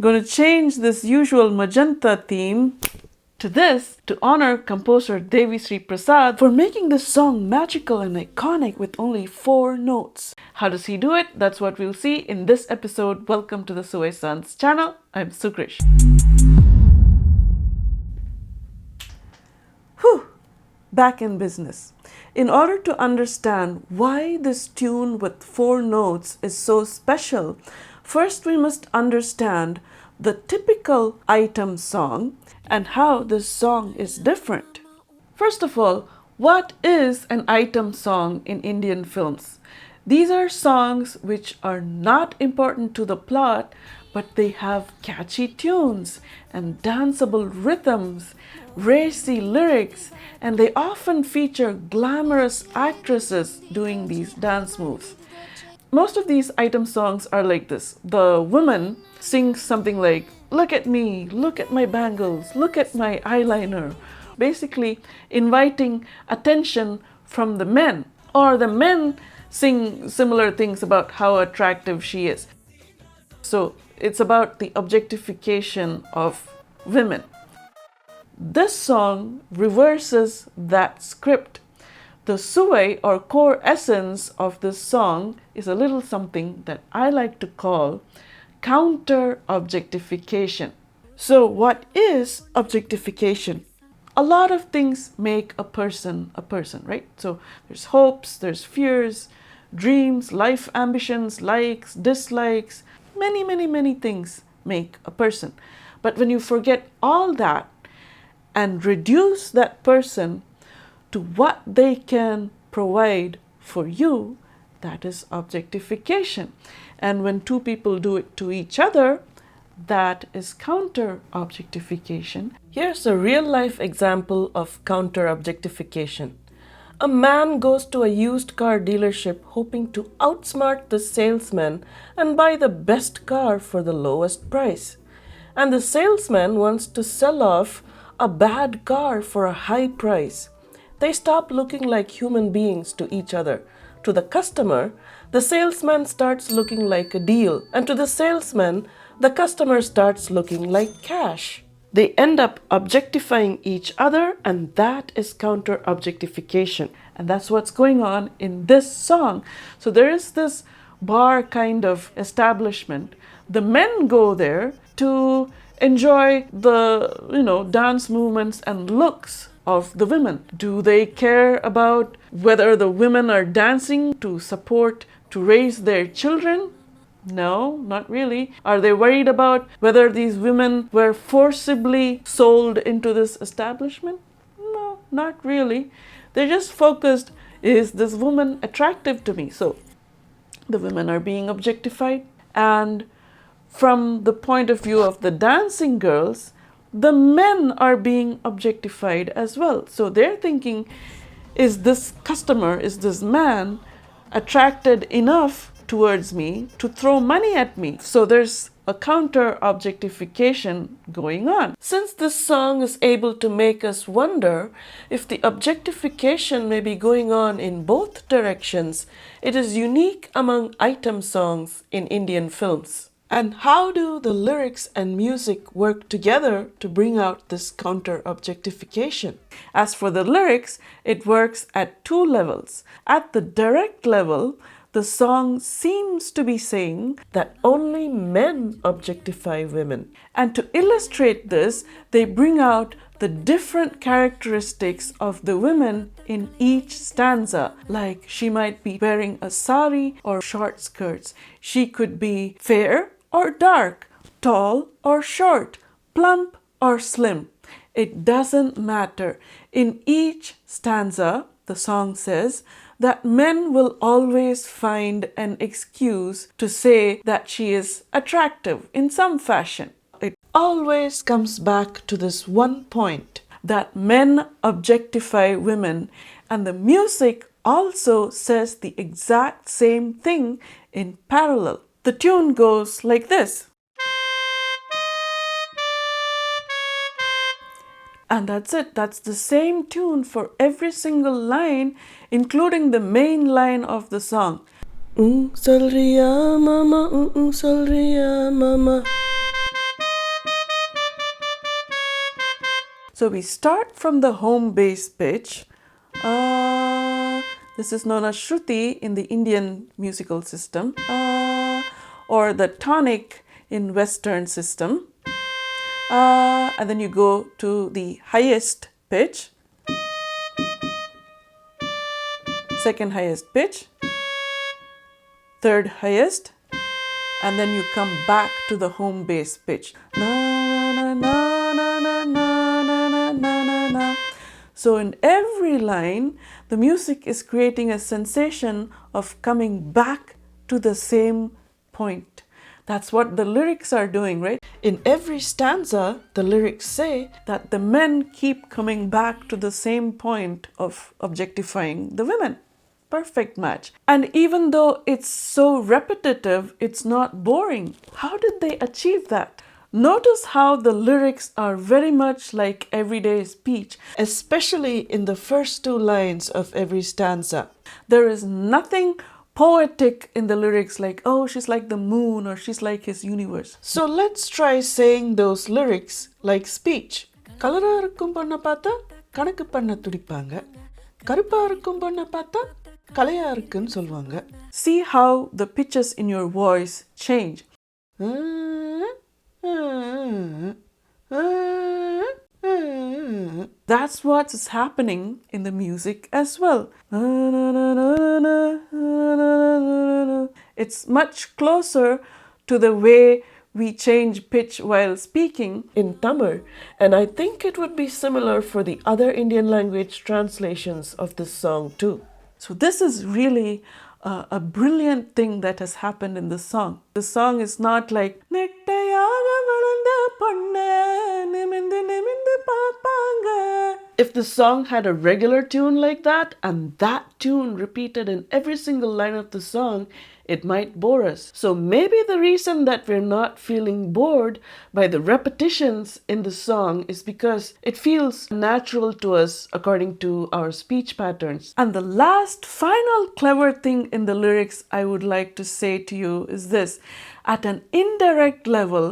Going to change this usual magenta theme to this to honor composer Devi Sri Prasad for making this song magical and iconic with only 4 notes. How does he do it? That's what we'll see in this episode. Welcome to the Suwai Sons channel. I'm Sukrish. Whew! Back in business. In order to understand why this tune with 4 notes is so special, first we must understand the typical item song and how this song is different. First of all, what is an item song in Indian films? These are songs which are not important to the plot, but they have catchy tunes and danceable rhythms, racy lyrics, and they often feature glamorous actresses doing these dance moves. Most of these item songs are like this. The woman sings something like, "Look at me, look at my bangles, look at my eyeliner," basically inviting attention from the men. Or the men sing similar things about how attractive she is. So it's about the objectification of women. This song reverses that script. The suwai or core essence of this song is a little something that I like to call counter objectification. So what is objectification? A lot of things make a person, right? So there's hopes, there's fears, dreams, life ambitions, likes, dislikes, many things make a person. But when you forget all that and reduce that person to what they can provide for you, that is objectification. And when 2 people do it to each other, that is counter objectification. Here's a real life example of counter objectification. A man goes to a used car dealership hoping to outsmart the salesman and buy the best car for the lowest price. And the salesman wants to sell off a bad car for a high price. They stop looking like human beings to each other. To the customer, the salesman starts looking like a deal, and to the salesman, the customer starts looking like cash. They end up objectifying each other, and that is counter objectification. And that's what's going on in this song. So there is this bar kind of establishment. The men go there to enjoy the, dance movements and looks of the women. Do they care about whether the women are dancing to support, to raise their children? No, not really. Are they worried about whether these women were forcibly sold into this establishment? No, not really. They're just focused, is this woman attractive to me? So the women are being objectified. And from the point of view of the dancing girls, the men are being objectified as well. So they're thinking, is this customer, is this man attracted enough towards me to throw money at me? So there's a counter objectification going on. Since this song is able to make us wonder if the objectification may be going on in both directions, it is unique among item songs in Indian films. And how do the lyrics and music work together to bring out this counter objectification? As for the lyrics, it works at 2 levels. At the direct level, the song seems to be saying that only men objectify women. And to illustrate this, they bring out the different characteristics of the women in each stanza. Like she might be wearing a sari or short skirts. She could be fair or dark, tall or short, plump or slim. It doesn't matter. In each stanza, the song says that men will always find an excuse to say that she is attractive in some fashion. It always comes back to this one point, that men objectify women, and the music also says the exact same thing in parallel. The tune goes like this. And that's it. That's the same tune for every single line, including the main line of the song. Solriya mama, Solriya mama. So we start from the home bass pitch. This is known as Shruti in the Indian musical system, or the tonic in Western system. And then you go to the highest pitch, second highest pitch, third highest, and then you come back to the home bass pitch. Na, na, na, na, na, na, na, na, na, na. So in every line, the music is creating a sensation of coming back to the same point. That's what the lyrics are doing, right? In every stanza, the lyrics say That the men keep coming back to the same point of objectifying the women. Perfect match. And even though it's so repetitive, it's not boring. How did they achieve that? Notice how the lyrics are very much like everyday speech, especially in the first two lines of every stanza. There is nothing poetic in the lyrics like, oh, she's like the moon or she's like his universe. So let's try saying those lyrics like speech. கலரா இருக்கும் பொண்ணை பார்த்தா கணக்கு பண்ண துடிப்பாங்க. கருப்பா இருக்கும் பொண்ணை பார்த்தா கலையா இருக்குன்னு சொல்வாங்க. See how the pitches in your voice change. That's what's happening in the music as well. It's much closer to the way we change pitch while speaking in Tamil, and I think it would be similar for the other Indian language translations of this song too. So this is really a brilliant thing that has happened in this song. The song is not like if the song had a regular tune like that and that tune repeated in every single line of the song, it might bore us. So maybe the reason that we're not feeling bored by the repetitions in the song is because it feels natural to us according to our speech patterns. And the last final clever thing in the lyrics I would like to say to you is this. At an indirect level,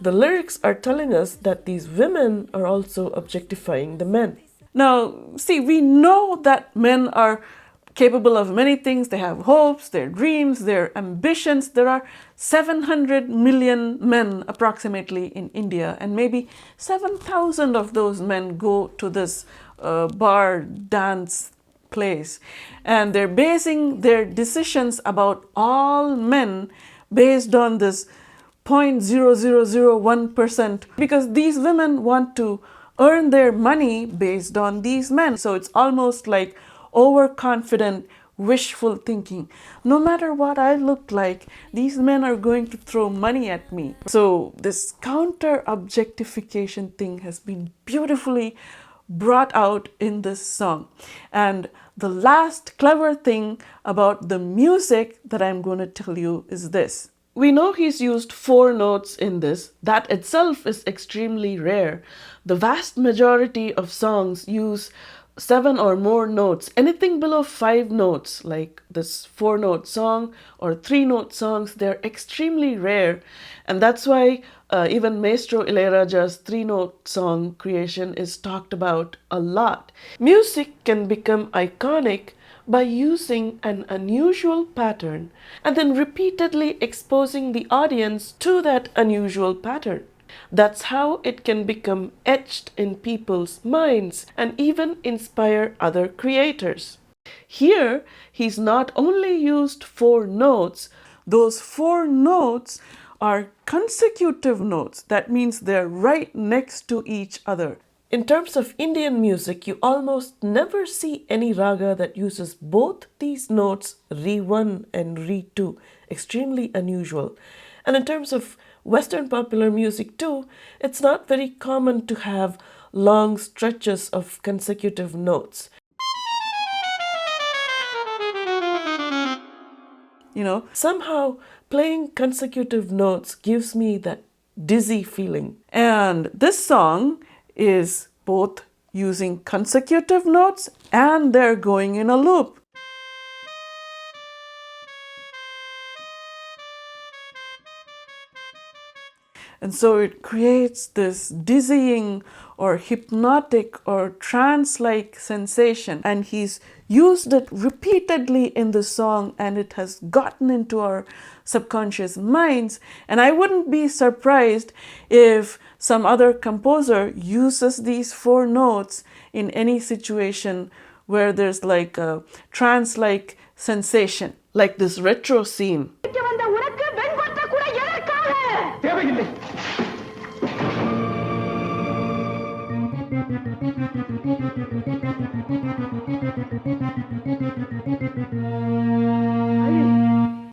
the lyrics are telling us that these women are also objectifying the men. Now, see, we know that men are capable of many things. They have hopes, their dreams, their ambitions. There are 700 million men approximately in India, and maybe 7,000 of those men go to this bar dance place. And they're basing their decisions about all men based on this 0.0001%, because these women want to earn their money based on these men. So it's almost like overconfident, wishful thinking. No matter what I look like, these men are going to throw money at me. So this counter objectification thing has been beautifully brought out in this song. And the last clever thing about the music that I'm going to tell you is this. We know he's used 4 notes in this. That itself is extremely rare. The vast majority of songs use 7 or more notes. Anything below 5 notes, like this 4-note song or 3-note songs, they're extremely rare. And that's why even Maestro Ilayaraja's 3-note song creation is talked about a lot. Music can become iconic by using an unusual pattern and then repeatedly exposing the audience to that unusual pattern. That's how it can become etched in people's minds and even inspire other creators. Here, he's not only used 4 notes, those 4 notes are consecutive notes. That means they're right next to each other. In terms of Indian music, you almost never see any raga that uses both these notes, Re 1 and Re 2. Extremely unusual. And in terms of Western popular music too, it's not very common to have long stretches of consecutive notes. You know, somehow playing consecutive notes gives me that dizzy feeling. And this song is both using consecutive notes and they're going in a loop. And so it creates this dizzying or hypnotic or trance like sensation. And he's used it repeatedly in the song, and it has gotten into our subconscious minds. And I wouldn't be surprised if some other composer uses these four notes in any situation where there's like a trance like sensation, like this retro scene.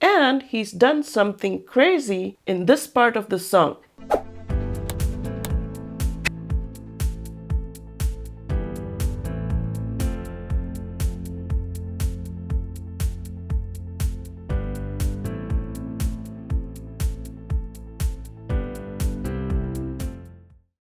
And he's done something crazy in this part of the song.